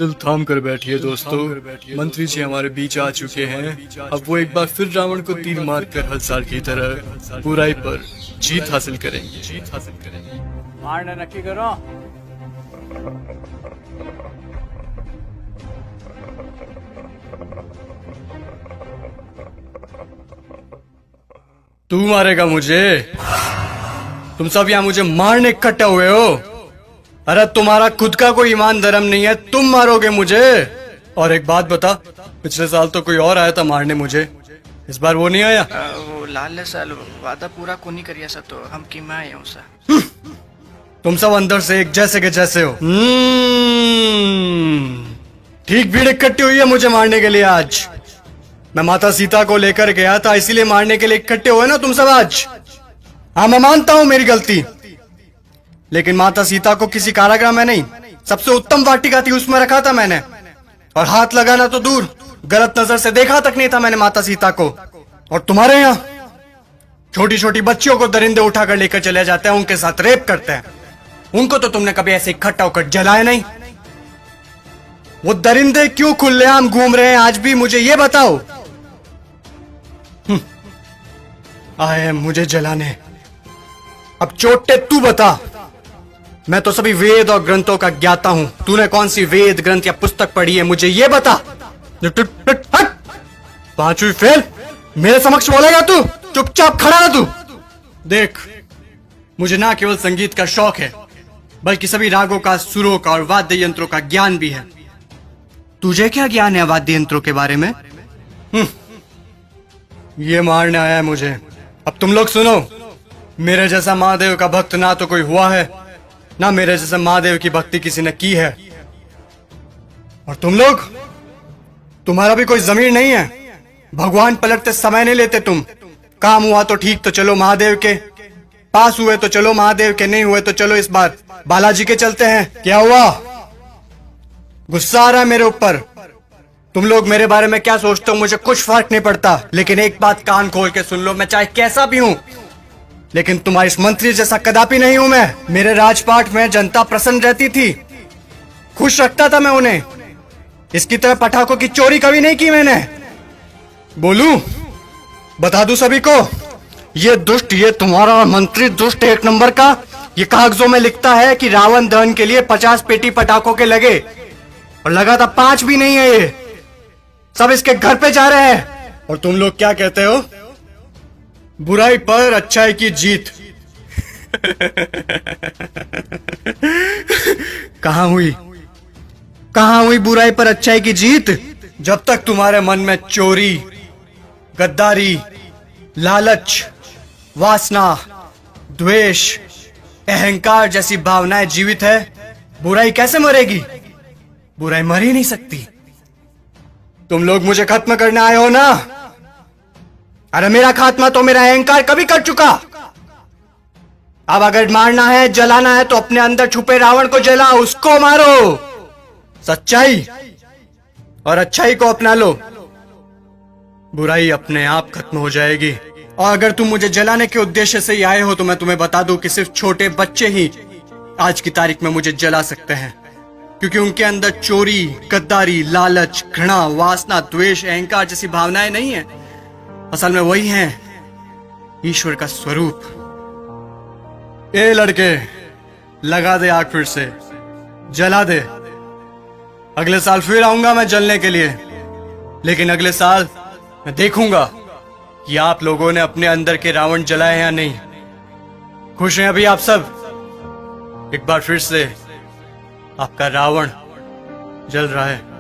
दिल थाम कर बैठिए दोस्तों, मंत्री जी हमारे बीच आ चुके हैं। अब वो एक बार फिर रावण को तीर मार कर हर साल की तरह बुराई पर जीत हासिल करेंगे। मारना नक्की करो। तू मारेगा मुझे? तुम सब यहाँ मुझे मारने इकट्ठे हुए हो? अरे तुम्हारा खुद का कोई ईमान धर्म नहीं है, तुम मारोगे मुझे? और एक बात बता, पिछले साल तो कोई और आया था मारने मुझे, इस बार वो नहीं आया? वो लाल साल वादा पूरा कोनी करिया सा तो हम की मैं आया हूँ सा। तुम सब अंदर से एक जैसे के जैसे हो। ठीक भीड़ इकट्ठी हुई है मुझे मारने के लिए आज। मैं माता सीता को लेकर गया था, इसीलिए मारने के लिए इकट्ठे हुए ना तुम सब आज। हाँ, मैं मानता हूं मेरी गलती, लेकिन माता सीता को किसी कारागृह में नहीं, सबसे उत्तम वाटिका थी उसमें रखा था मैंने। और हाथ लगाना तो दूर, गलत नजर से देखा तक नहीं था मैंने माता सीता को। और तुम्हारे यहाँ छोटी छोटी बच्चियों को दरिंदे उठाकर लेकर चले जाते हैं, उनके साथ रेप करते हैं। उनको तो तुमने कभी ऐसे इकट्ठा होकर जलाया नहीं। वो दरिंदे क्यों खुलेआम घूम रहे हैं आज भी, मुझे ये बताओ। आए हैं मुझे जलाने। अब चोटे तू बता। मैं तो सभी वेद और ग्रंथों का ज्ञाता हूं, तूने कौन सी वेद ग्रंथ या पुस्तक पढ़ी है, मुझे ये बता। पांचवी फेल मेरे समक्ष बोलेगा तू? चुपचाप खड़ा रह तू। देख, मुझे ना केवल संगीत का शौक है, बल्कि सभी रागों का, सुरों का और वाद्य यंत्रों का ज्ञान भी है। तुझे क्या ज्ञान है वाद्य यंत्रों के बारे में? ये मारने आया है मुझे। अब तुम लोग सुनो, मेरे जैसा महादेव का भक्त ना तो कोई हुआ है, ना मेरे जैसा महादेव की भक्ति किसी ने की है। और तुम लोग, तुम्हारा भी कोई जमीर नहीं है। भगवान पलटते समय नहीं लेते तुम। काम हुआ तो ठीक, तो चलो महादेव के पास, हुए तो चलो महादेव के, नहीं हुए तो चलो इस बार बालाजी के चलते हैं। क्या हुआ? गुस्सा आ रहा है मेरे ऊपर? तुम लोग मेरे बारे में क्या सोचते हो मुझे कुछ फर्क नहीं पड़ता, लेकिन एक बात कान खोल के सुन लो, मैं चाहे कैसा भी हूं, लेकिन तुम्हारी इस मंत्री जैसा कदापि नहीं हूं मैं। मेरे राजपाट में जनता प्रसन्न रहती थी, खुश रखता था मैं उन्हें। इसकी तरह पटाखों की चोरी कभी नहीं की मैंने। बोलूं, बता दूं सभी को, ये दुष्ट, ये तुम्हारा मंत्री दुष्ट एक नंबर का, ये कागजों में लिखता है कि रावण दहन के लिए 50 पेटी पटाखों के लगे, और लगा था 5 भी नहीं है, ये सब इसके घर पे जा रहे हैं। और तुम लोग क्या कहते हो? बुराई पर अच्छाई की जीत। कहां हुई, कहां हुई बुराई पर अच्छाई की जीत? जब तक तुम्हारे मन में चोरी, गद्दारी, लालच, वासना, द्वेष, अहंकार जैसी भावनाएं जीवित है, बुराई कैसे मरेगी? बुराई मर ही नहीं सकती। तुम लोग मुझे खत्म करने आए हो ना? अरे मेरा खात्मा तो मेरा अहंकार कभी कर चुका। अब अगर मारना है, जलाना है, तो अपने अंदर छुपे रावण को जलाओ, उसको मारो। सच्चाई और अच्छाई को अपना लो, बुराई अपने आप खत्म हो जाएगी। और अगर तुम मुझे जलाने के उद्देश्य से ही आए हो, तो मैं तुम्हें बता दूं कि सिर्फ छोटे बच्चे ही आज की तारीख में मुझे जला सकते हैं, क्योंकि उनके अंदर चोरी, गद्दारी, लालच, घृणा, वासना, द्वेष, अहंकार जैसी भावनाएं नहीं है। असल में वही हैं ईश्वर का स्वरूप। ए लड़के, लगा दे आग फिर से, जला दे। अगले साल फिर आऊंगा मैं जलने के लिए, लेकिन अगले साल मैं देखूंगा कि आप लोगों ने अपने अंदर के रावण जलाए या नहीं। खुश हैं अभी आप सब? एक बार फिर से आपका रावण जल रहा है।